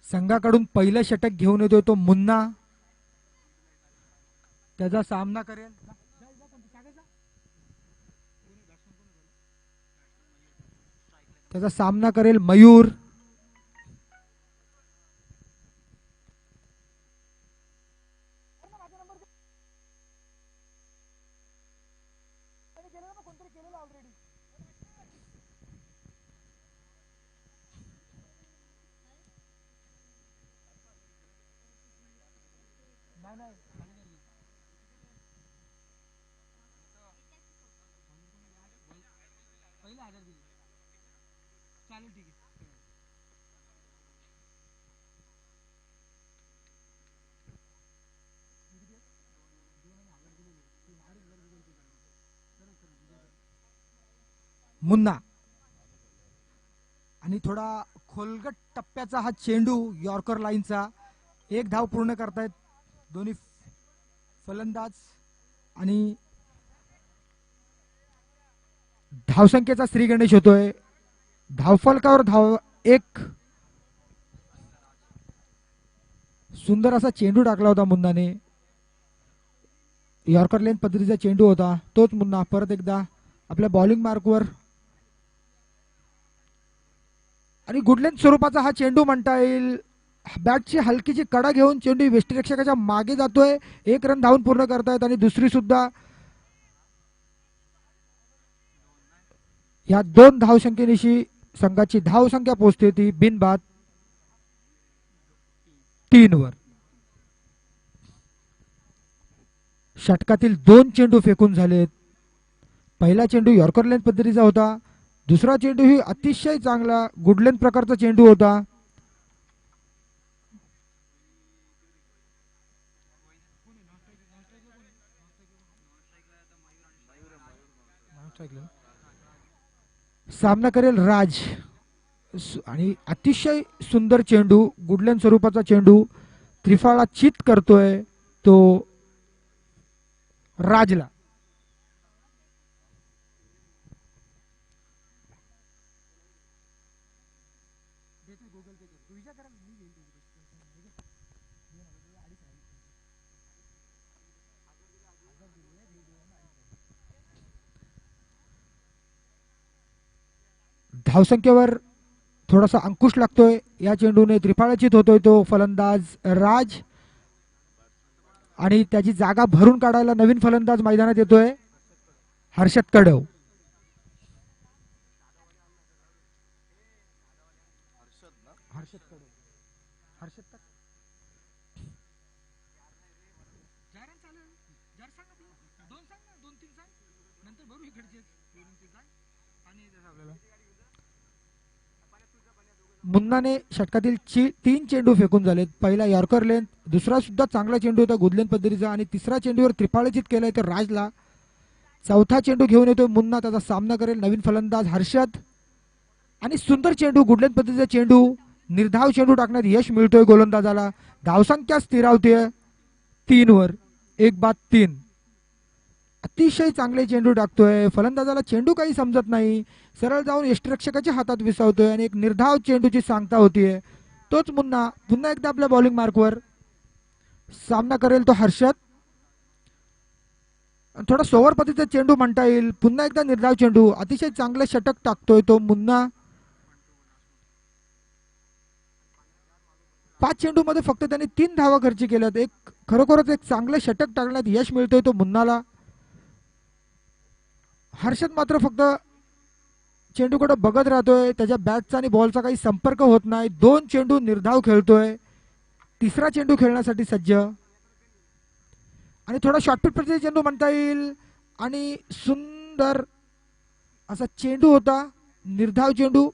संघाकडून पहिलं षटक घेऊन येतोय तो मुन्ना. त्याचा सामना करेल मयूर. मुन्ना आणि थोडा खोलगट टप्प्याचा हा चेंडू यॉर्कर लाईनचा. एक धाव पूर्ण करतायत दोन्ही फलंदाज आणि धावसंख्येचा श्री गणेश होतोय. धावफलकावर धाव एक. सुंदर असा चेंडू टाकला होता मुन्नाने. यॉर्कर लेन पद्धतीचा चेंडू होता. तोच मुन्ना परत एकदा आपल्या बॉलिंग मार्कवर आणि गुडलेन स्वरूपाचा हा चेंडू म्हणता येईल. बॅटची हलकीची कडा घेऊन चेंडू वेष्टीरक्षकाच्या मागे जातोय. एक रन धावून पूर्ण करतायत आणि दुसरी सुद्धा या दोन धावसंख्येनिशी संघाची धावसंख्या पोहोचते ती बिनबाद 3 वर. षटकातील 2 चेंडू फेकून झालेत. पहिला चेंडू यॉर्कर लेन पद्धतीचा होता. दुसरा चेंडू ही अतिशय चांगला गुडलेन प्रकारचा चेंडू होता. सामना करेल राज आणि अतिशय सुंदर चेंडू गुडलेन स्वरूपाचा चेंडू त्रिफळा चित करतोय तो राजला. धावसंख्येवर थोडासा अंकुश लागतोय या चेंडूने. त्रिफळाचित होतोय तो फलंदाज राज आणि त्याची जागा भरून काढायला नवीन फलंदाज मैदानात येतोय हर्षद कडव. मुन्नाने षटकातील 3 चेंडू फेकून झालेत. पहिला यॉर्कर लेन, दुसरा सुद्धा चांगला चेंडू होता गुडलेन पद्धतीचा आणि तिसरा चेंडूवर त्रिफळाचित केलाय तर राजला. चौथा चेंडू घेऊन येतोय मुन्ना. त्याचा सामना करेल नवीन फलंदाज हर्षद आणि सुंदर चेंडू गुडलेन पद्धतीचा चेंडू. निर्धाव चेंडू टाकण्यात यश मिळतोय गोलंदाजाला. धावसंख्या स्थिरावते 3 वर. 1-3. अतिशय चांगले चेंडू टाकतोय. फलंदाजाला चेंडू काही समजत नाही. सरळ जाऊन यष्टिरक्षकाच्या हातात विसावतोय आणि एक निर्धाव चेंडूची सांगता होतीये. तोच मुन्ना पुन्हा एकदा आपल्या बॉलिंग मार्कवर. सामना करेल तो हर्षद. थोडा सोवर पद्धतीचा चेंडू म्हणता येईल. पुन्हा एकदा निर्धाव चेंडू. अतिशय चांगले षटक टाकतोय तो मुन्ना. 5 चेंडूमध्ये फक्त त्यांनी 3 धावा खर्च केल्यात. एक खरोखरच एक चांगले षटक टाकण्यात यश मिळतोय तो मुन्नाला. हर्षद मात्र फक्त चेंडूकडे बघत राहतोय. त्याच्या बॅटचा आणि बॉलचा काही संपर्क होत नाही. 2 चेंडू निर्धाव खेळतोय. तिसरा चेंडू खेळण्यासाठी सज्ज आणि थोडा शॉर्टपिट पद्धतीचा चेंडू म्हणता येईल आणि सुंदर असा चेंडू होता. निर्धाव चेंडू.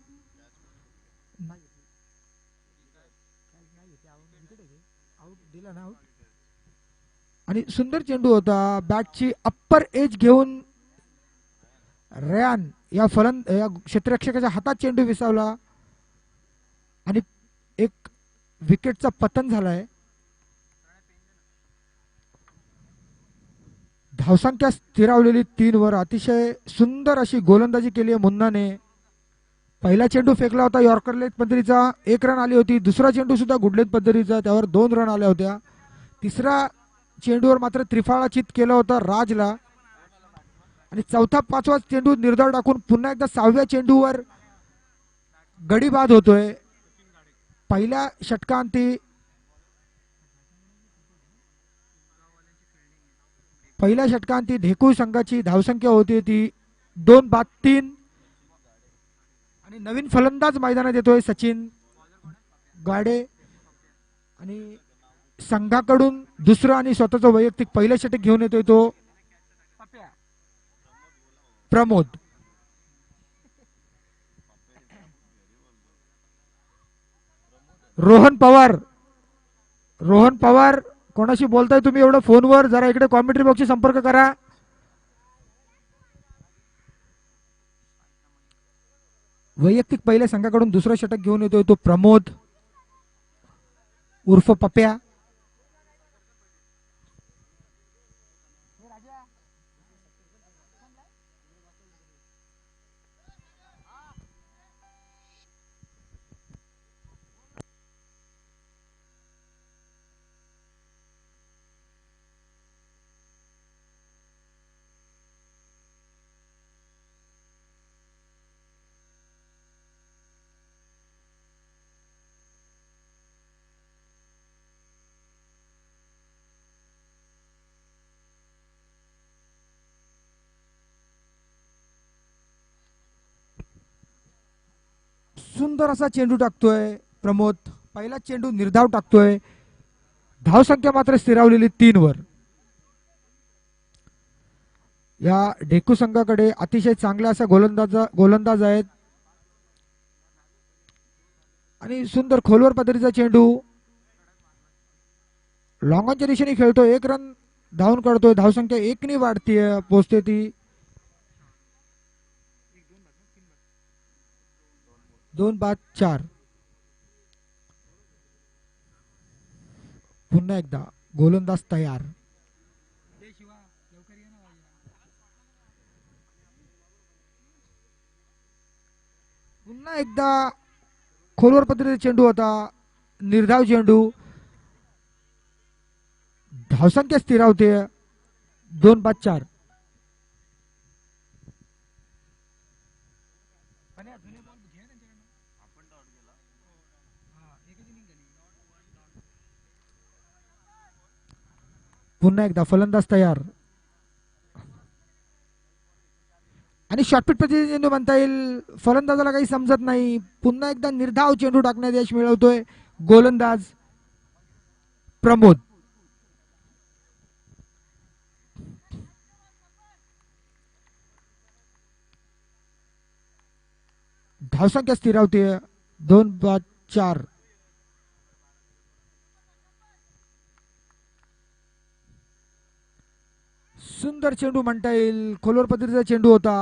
आणि सुंदर चेंडू होता. बॅटची अप्पर एज घेऊन रयान या क्षेत्ररक्षकाच्या हातात चेंडू विसावला आणि एक विकेटचा पतन झालाय. धावसंख्या स्थिरावलेली 3 वर. अतिशय सुंदर अशी गोलंदाजी केली आहे मुन्नाने. पहिला चेंडू फेकला होता यॉर्कर पद्धतीचा, 1 रन आली होती. दुसरा चेंडू सुद्धा गुडलेथ पद्धतीचा, त्यावर 2 रन आल्या होत्या. तिसरा चेंडूवर मात्र त्रिफळाचित केलं होतं राजला. आणि चौथा 5वा चेंडू निर्धाव टाकून पुन्हा एकदा 6व्या चेंडूवर गडी बाद होतोय. पहिल्या षटकांती ढेकू संघाची धावसंख्या होती ती 2-3. आणि नवीन फलंदाज मैदानात येतोय सचिन गाडे. आणि संघाकडून दुसरं आणि स्वतःचं वैयक्तिक पहिलं षटक घेऊन येतोय तो प्रमोद. रोहन पवार कोणाशी बोलताय तुम्ही एवढं फोनवर? जरा इकडे कॉमेंट्री बॉक्सशी संपर्क करा. वैयक्तिक पहिल्या संघाकडून दुसरं षटक घेऊन येतोय तो प्रमोद उर्फ पप्या. सुंदर असा चेंडू टाकतोय प्रमोद. पहिला चेंडू निर्धाव टाकतोय. धावसंख्या मात्र स्थिरावलेली 3 वर. या ढेकू संघाकडे अतिशय चांगला असा गोलंदाज आहेत. आणि सुंदर खोलवर पद्धतीचा चेंडू लॉंगॉनच्या दिशेने खेळतो. 1 रन धावून काढतोय. धावसंख्या 1 ने वाढतीये, पोचते ती 2-4. पुन्हा एकदा गोलंदाज तयार. पुन्हा एकदा खोलवर पद्धतीचा चेंडू होता, निर्धाव चेंडू. धावसंख्या स्थिरावते 2-4. पुन्हा एकदा फलंदाज तयार. आणि शॉर्टपिट पद्धतीने चेंडू म्हणता येईल. फलंदाजाला काही समजत नाही. पुन्हा एकदा निर्धाव चेंडू टाकण्यात यश मिळवतोय गोलंदाज प्रमोद. धावसंख्या स्थिरावते 2-4. सुंदर चेंडू म्हणता येईल. खोलवर पद्धतीचा चेंडू होता.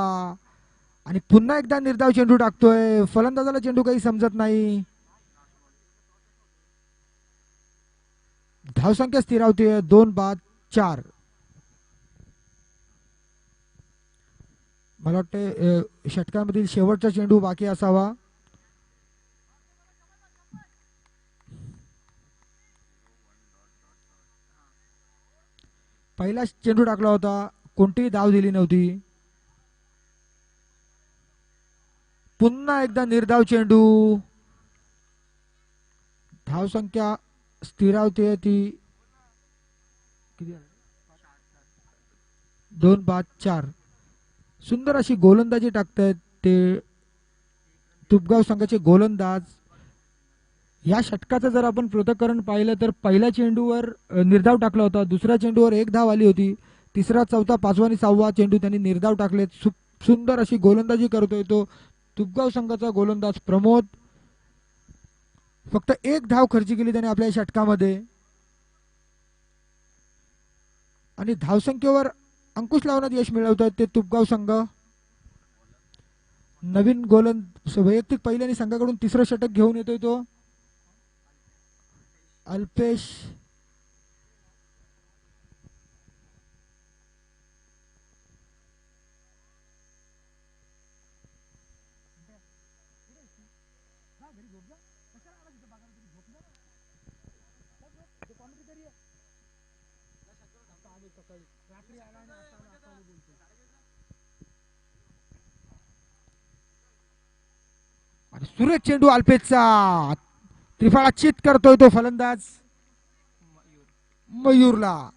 आणि पुन्हा एकदा निर्धाव चेंडू टाकतोय. फलंदाजाला चेंडू काही समजत नाही. धावसंख्या स्थिरावते 2-4. मला वाटतं षटकांमधील शेवटचा चेंडू बाकी असावा. पहिला चेंडू टाकला होता, कोणतीही धाव दिली नव्हती. पुन्हा एकदा निर्धाव चेंडू. धावसंख्या स्थिरावते ती 2-4. सुंदर अशी गोलंदाजी टाकतायत ते तुपगाव संघाचे गोलंदाज. या षटकाचं जर आपण पृथक्करण पाहिलं तर पहिल्या चेंडूवर निर्धाव टाकला होता, दुसऱ्या चेंडूवर 1 धाव आली होती. तिसरा, चौथा, 5वा आणि 6वा चेंडू त्यांनी निर्धाव टाकलेत. सुंदर अशी गोलंदाजी करतोय तो तुपगाव संघाचा गोलंदाज प्रमोद. फक्त 1 धाव खर्ची केली त्याने आपल्या षटकामध्ये. आणि धावसंख्येवर अंकुश लावण्यात यश मिळवत आहेत ते तुपगाव संघ. नवीन वैयक्तिक पहिल्याने संघाकडून तिसरं षटक घेऊन येतोय तो अल्पेश. आणि सुरेख चेंडू अल्पेशचा त्रिफळा चित करतोय तो फलंदाज मयूरला.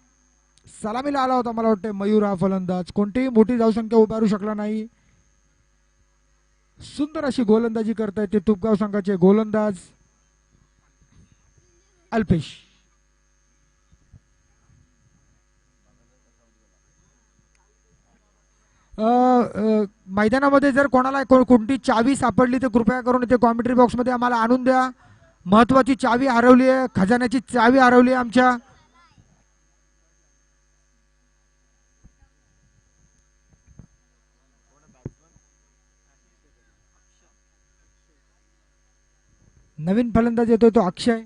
सलामीला आला होता मला वाटतं मयूर हा फलंदाज. कोणतीही मोठी धावसंख्या उभारू शकला नाही. सुंदर अशी गोलंदाजी करतायत ते तुपगाव संघाचे गोलंदाज अल्पेश. मैदानामध्ये जर कोणाला कोणती चावी सापडली तर कृपया करून इथे कॉमेंट्री बॉक्समध्ये आम्हाला आणून द्या. महत्वाची चावी हरवली आहे, खजान्याची चावी हरवली आहे आमच्या. नवीन फलंदाज येतोय तो अक्षय.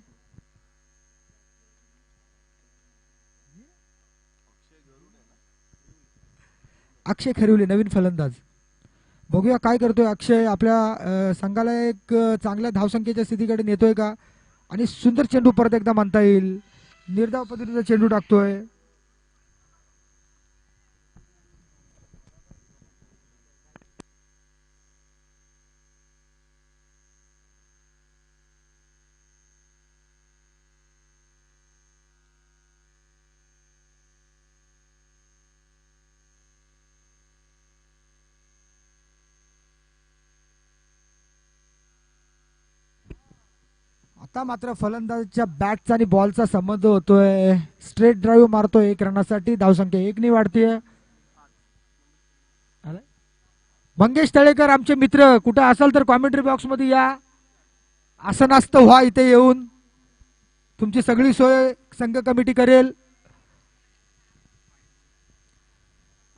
अक्षय खरिवले नवीन फलंदाज. बघूया काय करतोय अक्षय. आपल्या संघाला एक चांगल्या धावसंख्येच्या स्थितीकडे नेतोय का. आणि सुंदर चेंडू परत एकदा म्हणता येईल. निर्धाव पद्धतीचा चेंडू टाकतोय. आता मात्र फलंदाजाच्या बॅटचा आणि बॉलचा संबंध होतोय. स्ट्रेट ड्राईव्ह मारतोय 1 रनासाठी. धावसंख्या 1 ने वाढतीये. मंगेश तळेकर आमचे मित्र कुठं असाल तर कॉमेंट्री बॉक्स मध्ये या. आसनास्त व्हा इथे येऊन. तुमची सगळी सोय संघ कमिटी करेल.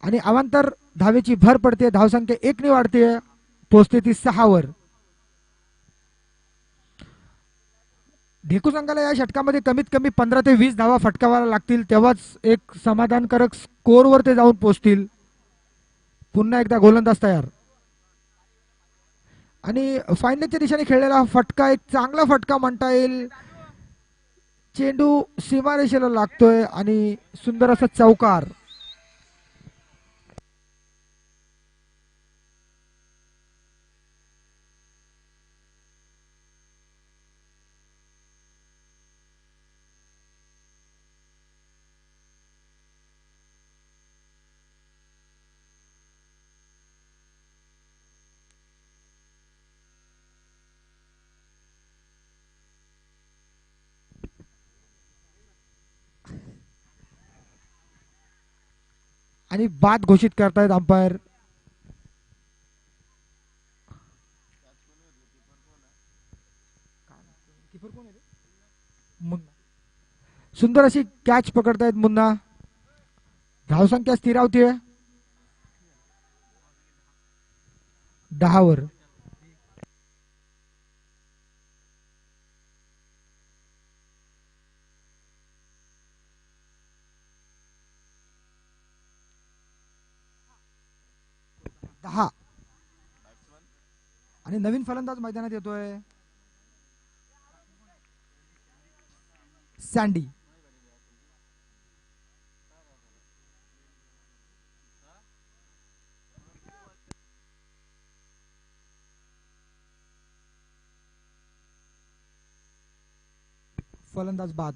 आणि अवांतर धावेची भर पडते. धावसंख्या 1 ने वाढते. पोहोचते ती 6 वर. ढेकू संघाला या षटकामध्ये कमीत कमी 15 ते 20 धावा फटकावायला लागतील. तेव्हाच एक समाधानकारक स्कोरवर ते जाऊन पोहोचतील. पुन्हा एकदा गोलंदाज तयार. आणि फायनलच्या दिशेने खेळलेला फटका एक चांगला फटका म्हणता येईल. चेंडू सीमारेषेला लागतोय आणि सुंदर असा चौकार. आणि बाद घोषित करतायत अंपायर. सुंदर अशी कॅच पकडतायत मुन्ना. धावसंख्या स्थिरावतीये 10 वर. आणि नवीन फलंदाज मैदानात येतोय सँडी. फलंदाज बाद.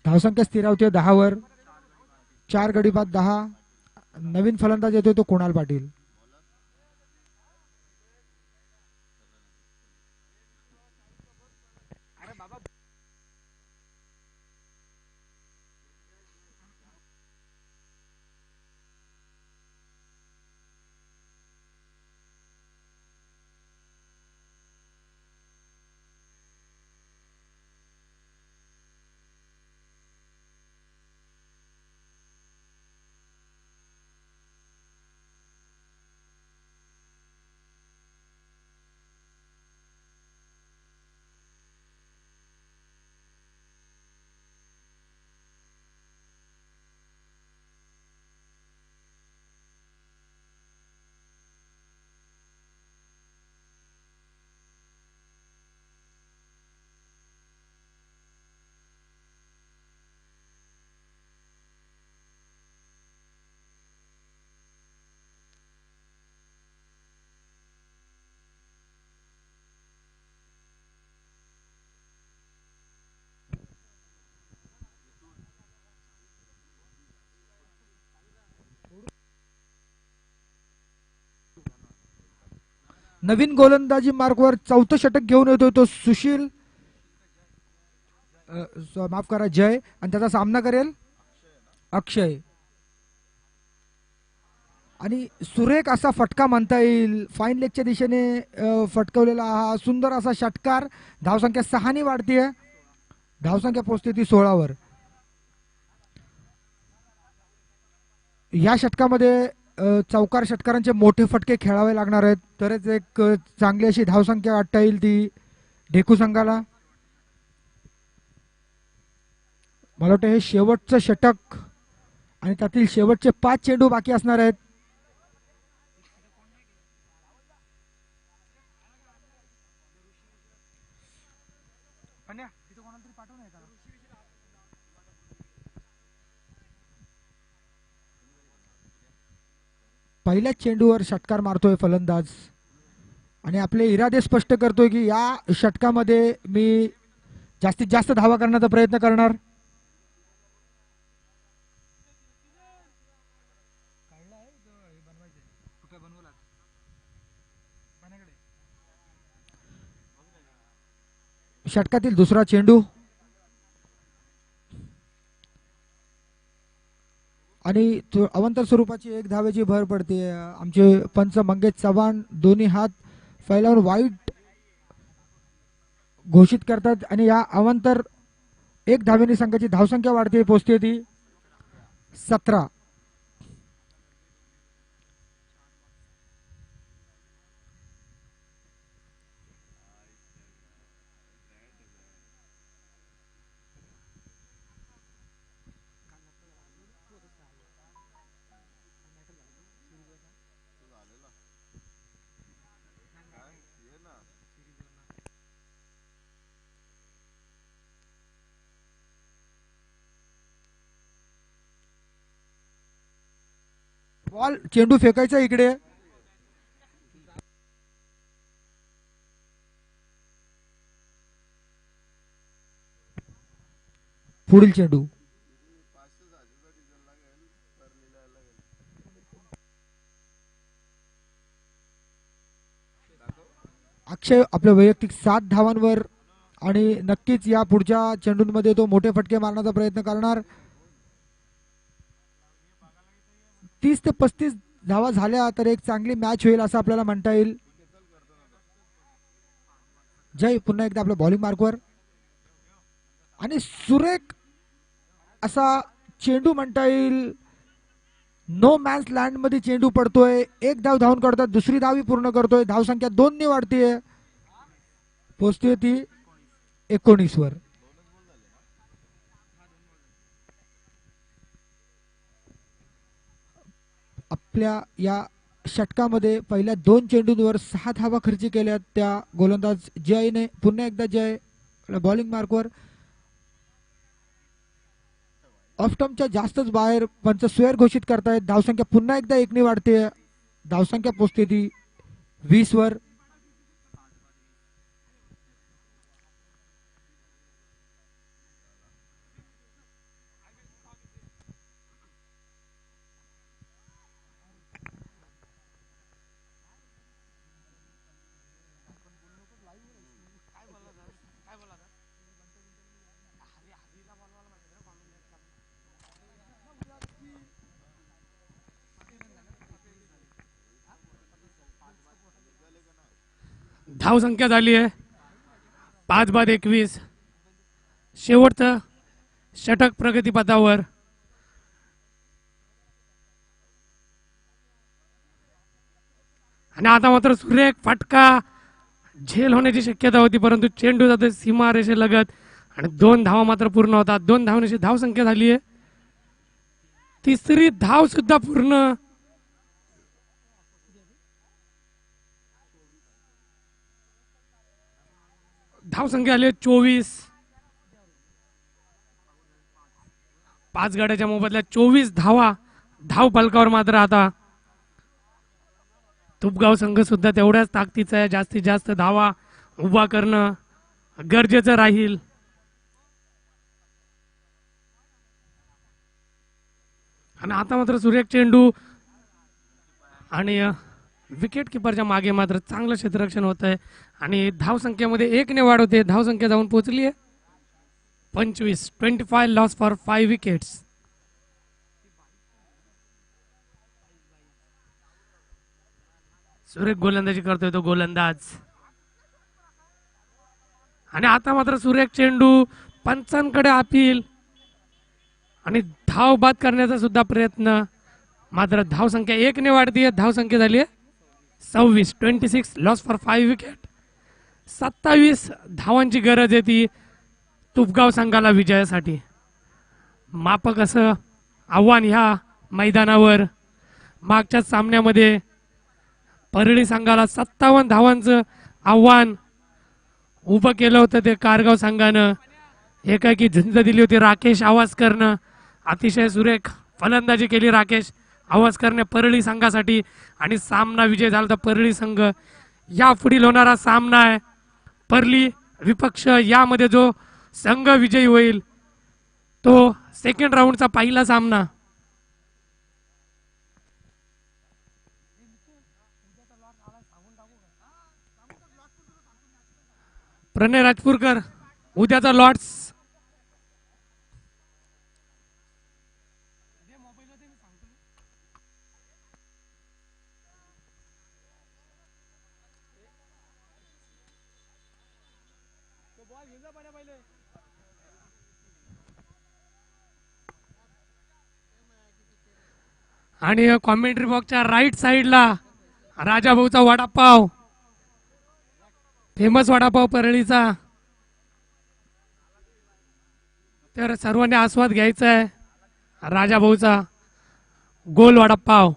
धावसंख्या स्थिरावते 10 वर. 4 गडी बाद 10. नवीन फलंदाज येतोय तो कुणाल पाटील. नवीन गोलंदाजी मार्कवर चौथं षटक घेऊन येतोय तो सुशील, माफ करा जय, आणि त्याचा सामना करेल अक्षय. आणि सुरेख असा फटका म्हणता येईल, फाईन लेगच्या दिशेने फटकवलेला हा सुंदर असा षटकार. धावसंख्या 6 वाढतीये, धावसंख्या पोहोचते ती 16वर. या षटकामध्ये चौकार षटकारांचे मोठे फटके खेळावे लागणार आहेत, तरच एक चांगली अशी धावसंख्या गाठता येईल ती ढेकू संघाला. मला वाटतं हे शेवटचं षटक आणि त्यातील शेवटचे 5 चेंडू बाकी असणार आहेत. पहिल्याच चेंडूवर षटकार मारतोय फलंदाज आणि आपले इरादे स्पष्ट करतोय की या षटकामध्ये मी जास्तीत जास्त धावा करण्याचा प्रयत्न करणार. षटकातील दुसरा चेंडू आणि अवंतर स्वरूपाची एक धावेची भर पडते. आमचे पंच मंगेश चव्हाण दोन्ही हात फैलावून वाईट घोषित करतात आणि या अवंतर एक धावेने संघाची धावसंख्या वाढते, पोहोचते ती 17. बॉल चेंडू फेकायचा इकडे. पुढील चेंडू अक्षय आपल्या वैयक्तिक 7 धावांवर आणि नक्कीच या पुढच्या चेंडूंमध्ये तो मोठे फटके मारण्याचा प्रयत्न करणार. 30 ते 35 धावा झाल्या तर एक चांगली मॅच होईल असं आपल्याला म्हणता येईल. जय पुन्हा एकदा आपल्या बॉलिंग मार्कवर आणि सुरेख असा चेंडू म्हणता येईल. नो मॅन्स लँड मध्ये चेंडू पडतोय, एक धाव धावून काढतात, दुसरी धावी पूर्ण करतोय, धावसंख्या 2 ने वाढतीये, पोहोचते ती 19 वर. आपल्या या षटकामध्ये पहिल्या 2 चेंडूंवर 6 धावा खर्च केल्या त्या गोलंदाज जयने. पुन्हा एकदा जय बॉलिंग मार्कवर. ऑफस्टम्पच्या जास्तच बाहेर पंच स्क्वेअर घोषित करतायत. धावसंख्या पुन्हा एकदा 1 ने वाढते, धावसंख्या पोहोचते ती 20 वर. धावसंख्या झाली आहे 5/21. शेवटचं षटक प्रगतीपथावर. आणि आता मात्र सुरेख फटका झेल होण्याची शक्यता होती, परंतु चेंडू जातो सीमारेषे लगत आणि 2 धावा मात्र पूर्ण होतात. 2 धावण्याची धावसंख्या झाली आहे. तिसरी धाव सुद्धा पूर्ण. धावसंख्या आली 24. 5 गड्याच्या मोबदल्यात 24 धावा. धाव फलकावर मात्र आता तुपगाव संघ सुद्धा तेवढ्याच ताकदीचा आहे. जास्तीत जास्त धावा उभा करणं गरजेचं राहील. आणि आता मात्र सुरेख चेंडू आणि विकेट किपरच्या मागे मात्र चांगलं क्षेत्ररक्षण होत आहे आणि धावसंख्येमध्ये 1 ने वाढ होते. धावसंख्या जाऊन पोहोचली आहे 25. 25 लॉस फॉर 5 विकेट्स. सुरेख गोलंदाजी करतोय तो गोलंदाज आणि आता मात्र सुरेख चेंडू, पंचांकडे अपील आणि धाव बाद करण्याचा सुद्धा प्रयत्न. मात्र धावसंख्या 1 ने वाढतीये. धावसंख्या झाली आहे 26. 26 लॉस फॉर 5 विकेट. 27 धावांची गरज आहे ती तुपगाव संघाला विजयासाठी. मापक असं आव्हान ह्या मैदानावर. मागच्याच सामन्यामध्ये परळी संघाला 57 धावांचं आव्हान उभं केलं होतं ते कारगाव संघानं. एकाएकी झुंज दिली होती राकेश आवासकरनं. अतिशय सुरेख फलंदाजी केली राकेश आवासकरने परळी संघासाठी आणि सामना विजय झाला. तर परळी संघ या पुढील होणारा सामना आहे परळी विपक्ष. यामध्ये जो संघ विजयी होईल तो सेकंड राऊंडचा पहिला सामना. प्रणय राजपूरकर उद्याचा लॉर्ड्स. आणि कॉमेंट्री बॉक्सच्या राईट साइडला राजाभाऊचा वडापाव, फेमस वडापाव परळीचा. तर सर्वांनी आस्वाद घ्यायचा आहे राजाभाऊचा गोल वडापाव.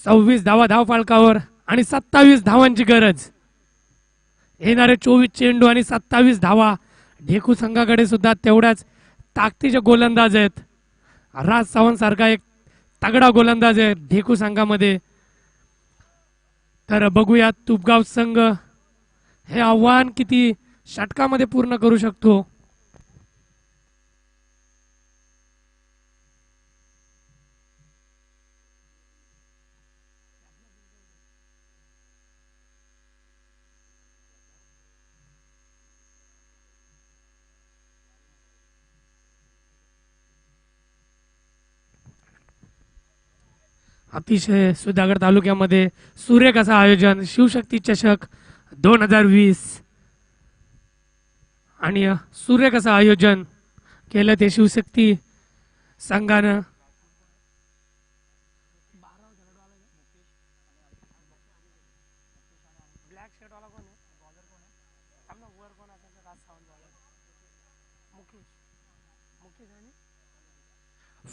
सव्वीस धावा धाव फलकावर आणि 27 धावांची गरज. येणारे 24 चेंडू आणि 27 धावा. ढेकू संघाकडे सुद्धा तेवढ्याच ताकदीचे गोलंदाज आहेत. राज सावंत सारखा एक तगडा गोलंदाज आहे ढेकू संघामध्ये. तर बघूया तुपगाव संघ हे आव्हान किती षटकामध्ये पूर्ण करू शकतो. अतिशय सुधागड तालुक्यामध्ये सुरेख असं आयोजन शिवशक्ती चषक 2020 आणि सुरेख असं आयोजन केलं ते शिवशक्ती संघानं.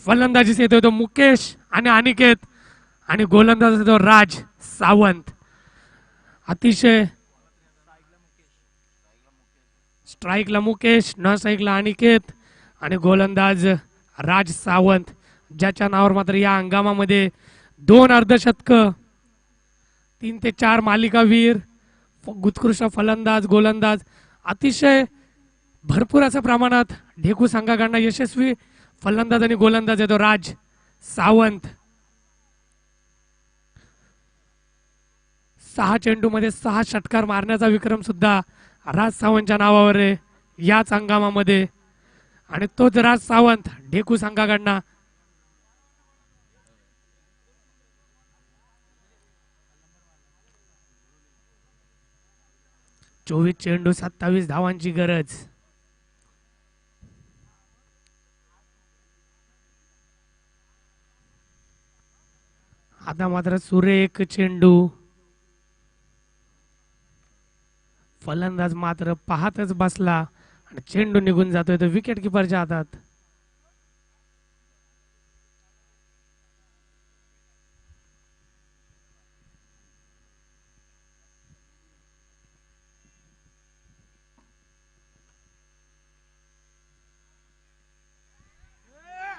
फलंदाजी येतोय तो मुकेश आणि अनिकेत आणि गोलंदाज येतो राज सावंत. अतिशय स्ट्राईकला मुकेश, न स्ट्राईकला अनिकेत आणि गोलंदाज राज सावंत, ज्याच्या नावावर मात्र या हंगामामध्ये 2 अर्धशतक, 3 ते 4 मालिकावीर, उत्कृष्ट फलंदाज गोलंदाज. अतिशय भरपूर असं प्रमाणात ढेकू संघाकडनं यशस्वी फलंदाज आणि गोलंदाज येतो राज सावंत. 6 चेंडूमध्ये 6 षटकार मारण्याचा विक्रम सुद्धा राज सावंतच्या नावावर आहे याच हंगामामध्ये. आणि तोच राज सावंत ढेकू संघाकडनं चोवीस चेंडू 27 धावांची गरज. आता मात्र सुरेख चेंडू. फलंदाज मात्र पाहतच बसला आणि चेंडू निघून जातोय तो विकेट किपरच्या हातात.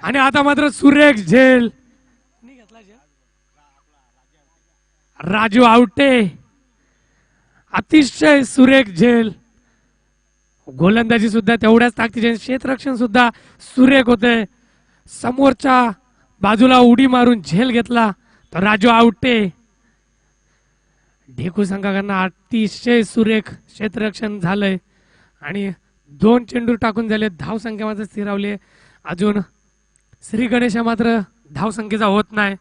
आणि आता मात्र सुरेख झेल. राजू आवटे अतिशय सुरेख झेल. गोलंदाजी सुद्धा तेवढ्याच ताकदीचे, क्षेत्ररक्षण सुद्धा सुरेख होते. समोरच्या बाजूला उडी मारून झेल घेतला तर राजू आवटे. ढेकू संघाकडनं अतिशय सुरेख क्षेत्ररक्षण झालंय आणि 2 चेंडू टाकून झाले. धावसंख्या मात्र स्थिरावली. अजून श्री गणेश मात्र धावसंख्येचा होत नाही.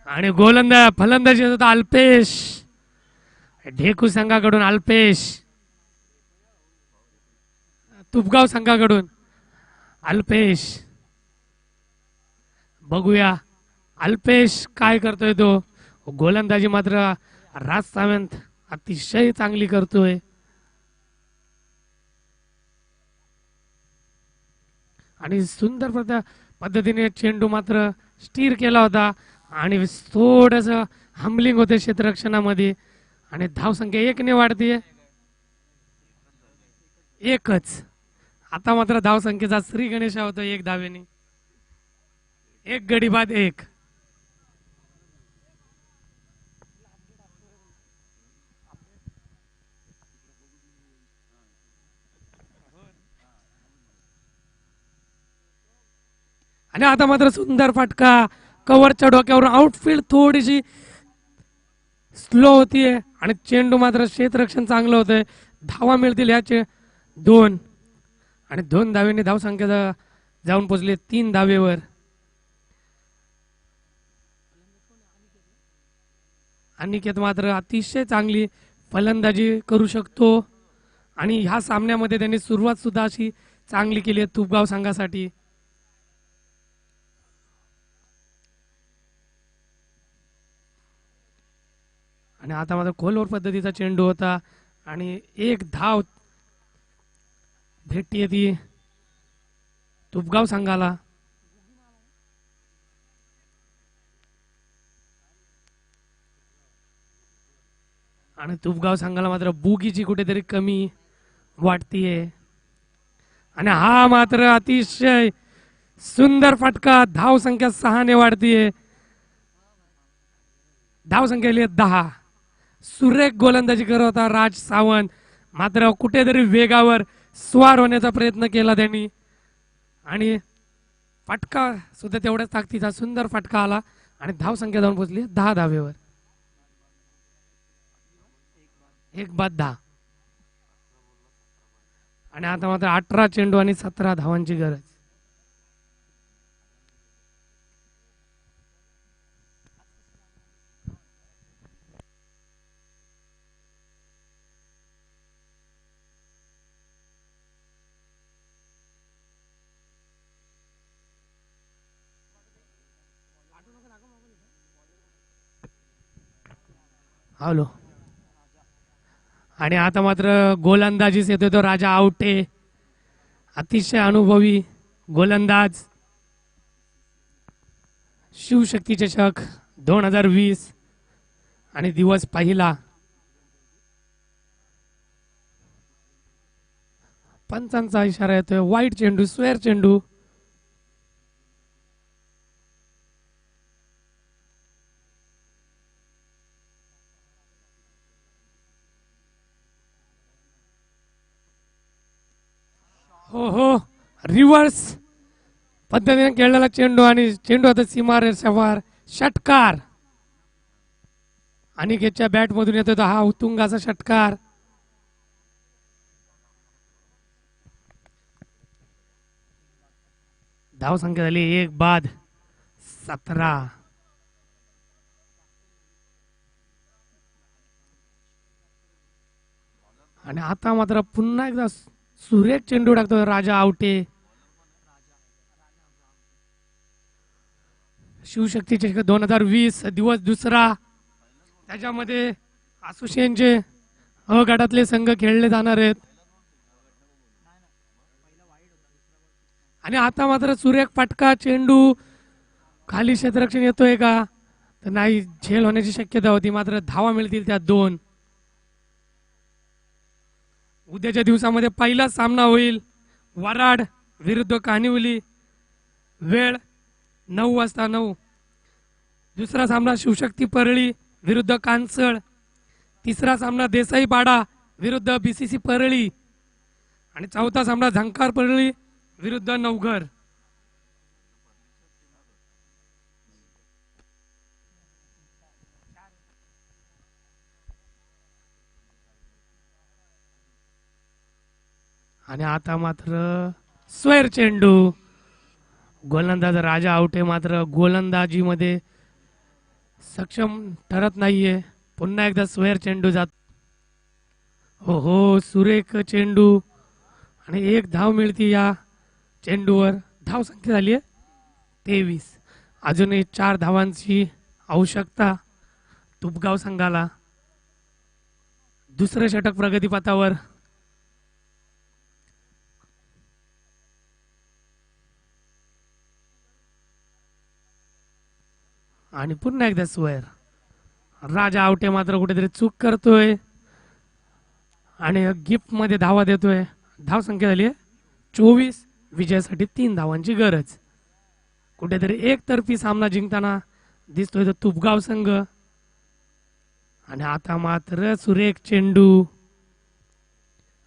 आणि फलंदाजी होता अल्पेश. ढेकू संघाकडून अल्पेश, तुपगाव संघाकडून अल्पेश. बघूया अल्पेश काय करतोय तो. गोलंदाजी मात्र राज सावंत अतिशय चांगली करतोय. आणि सुंदर पद्धतीने चेंडू मात्र स्टीर केला होता आणि थोडस हम्बलिंग होते क्षेत्ररक्षणामध्ये. आणि धावसंख्या 1 ने वाढतीये. 1च. आता मात्र धावसंख्येचा श्री गणेश होतो 1 धावेने. 1 गडी बाद 1. आणि आता मात्र सुंदर फटका कव्हरच्या डोक्यावरून. आउटफील्ड थोडीशी स्लो होतीये आणि चेंडू मात्र क्षेत्ररक्षण चांगलं होतंय. धावा मिळतील याचे 2 आणि 2 धावेने धावसंख्या जाऊन पोहोचले 3 धावेवर. अनिकेत मात्र अतिशय चांगली फलंदाजी करू शकतो आणि ह्या सामन्यामध्ये त्यांनी सुरुवात सुद्धा अशी चांगली केली आहे तुपगाव संघासाठी. आणि आता मात्र खोलवर पद्धतीचा चेंडू होता आणि 1 धाव भेटतीये ती तुपगाव संघाला. आणि तुपगाव संघाला मात्र बुगीची कुठेतरी कमी वाटतीये. आणि हा मात्र अतिशय सुंदर फटका. धाव संख्या 6 ने वाढतीये. धाव संख्या 10. सुरेख गोलंदाजी करत होता राज सावंत. मात्र कुठेतरी वेगावर स्वार होण्याचा प्रयत्न केला त्यांनी आणि फटका सुद्धा तेवढ्याच ताकदीचा सुंदर फटका आला आणि धाव संख्या जाऊन पोहोचली 10 धावेवर. 1 बाद 10. आणि आता मात्र 18 चेंडू आणि 17 धावांची गरज. हॅलो. आणि आता मात्र गोलंदाजीच येतोय तो राजा आवटे. अतिशय अनुभवी गोलंदाज. शिवशक्ती चषक 2020 आणि दिवस पहिला. पंचांचा इशारा येतोय. वाईट चेंडू, स्वेअर चेंडू. हो हो, रिव्हर्स पद्धतीने खेळलेला चेंडू आणि चेंडू आता सीमारेषेवर. षटकार. अनिकेतच्या बॅट मधून येतो हा उत्तुंगाचा षटकार. धाव संख्या झाली 1 बाद 17. आणि आता मात्र पुन्हा एकदा सुरेख चेंडू टाकतो राजा आवटे. शिवशक्ती चषक 2020 दिवस दुसरा, त्याच्यामध्ये असोसिएशनचे अ गटातले संघ खेळले जाणार आहेत. आणि आता मात्र सुरेख फटका, चेंडू खाली क्षेत्ररक्षण येतोय का तर नाही, झेल होण्याची शक्यता होती, मात्र धावा मिळतील त्या 2. उद्याच्या दिवसामध्ये पहिला सामना होईल वराड विरुद्ध कानिवली, वेळ 9:09. दुसरा सामना शिवशक्ती परळी विरुद्ध कांसळ. तिसरा सामना देसाई पाडा विरुद्ध बीसीसी परळी. आणि चौथा सामना झंकार परळी विरुद्ध नवघर. आणि आता मात्र स्वैर चेंडू, गोलंदाज राजा आवटे मात्र गोलंदाजीमध्ये सक्षम ठरत नाहीये. पुन्हा एकदा स्वैर चेंडू जात. हो सुरेख चेंडू आणि 1 धाव मिळती या चेंडूवर. धाव संख्या झाली आहे 23. अजूनही 4 धावांची आवश्यकता तुपगाव संघाला. दुसरं षटक प्रगतीपथावर. आणि पुन्हा एकदा स्वैर. राजा आवटे मात्र कुठेतरी चूक करतोय आणि गिफ्ट मध्ये धावा देतोय. धाव संख्या झाली आहे 24. विजयासाठी 3 धावांची गरज. कुठेतरी एकतर्फी सामना जिंकताना दिसतोय तो तुपगाव संघ. आणि आता मात्र सुरेख चेंडू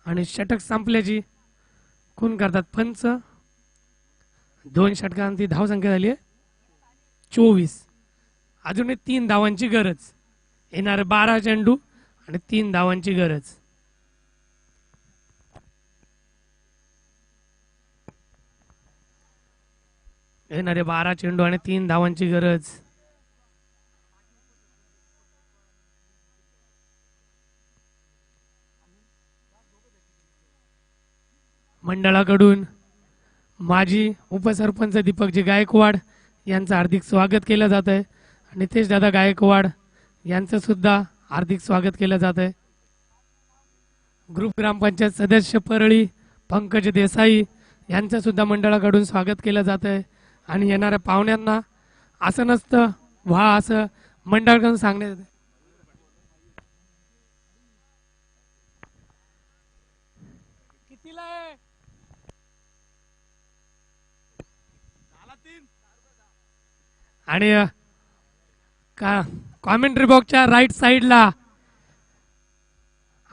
आणि षटक संपल्याची खून करतात पंच. 2 षटकांची धाव संख्या झाली आहे 24. अजूनही 3 धावांची गरज. येणारे 12 चेंडू आणि 3 धावांची गरज. येणारे 12 चेंडू आणि 3 धावांची गरज. मंडळाकडून माजी उपसरपंच दीपकजी गायकवाड यांचं हार्दिक स्वागत केलं जात आहे. नितेश दादा गायकवाड यांचं सुद्धा हार्दिक स्वागत केलं जात आहे. ग्रुप ग्रामपंचायत सदस्य परळी पंकज देसाई यांचं सुद्धा मंडळाकडून स्वागत केलं जात आहे. आणि येणाऱ्या पाहुण्यांना असं नसतं व्हा असं मंडळाकडून सांगण्यात येतं. कितीला आहे? आणि का कॉमेंट्री बॉक्सच्या राईट साईडला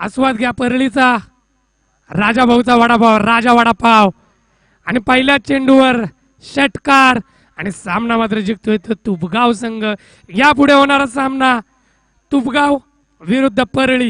आस्वाद घ्या परळीचा राजा भाऊचा वडापाव, राजा वडापाव. आणि पहिल्या चेंडूवर षटकार आणि सामना मात्र जिंकतोय तो तुपगाव संघ. यापुढे होणारा सामना तुपगाव विरुद्ध परळी.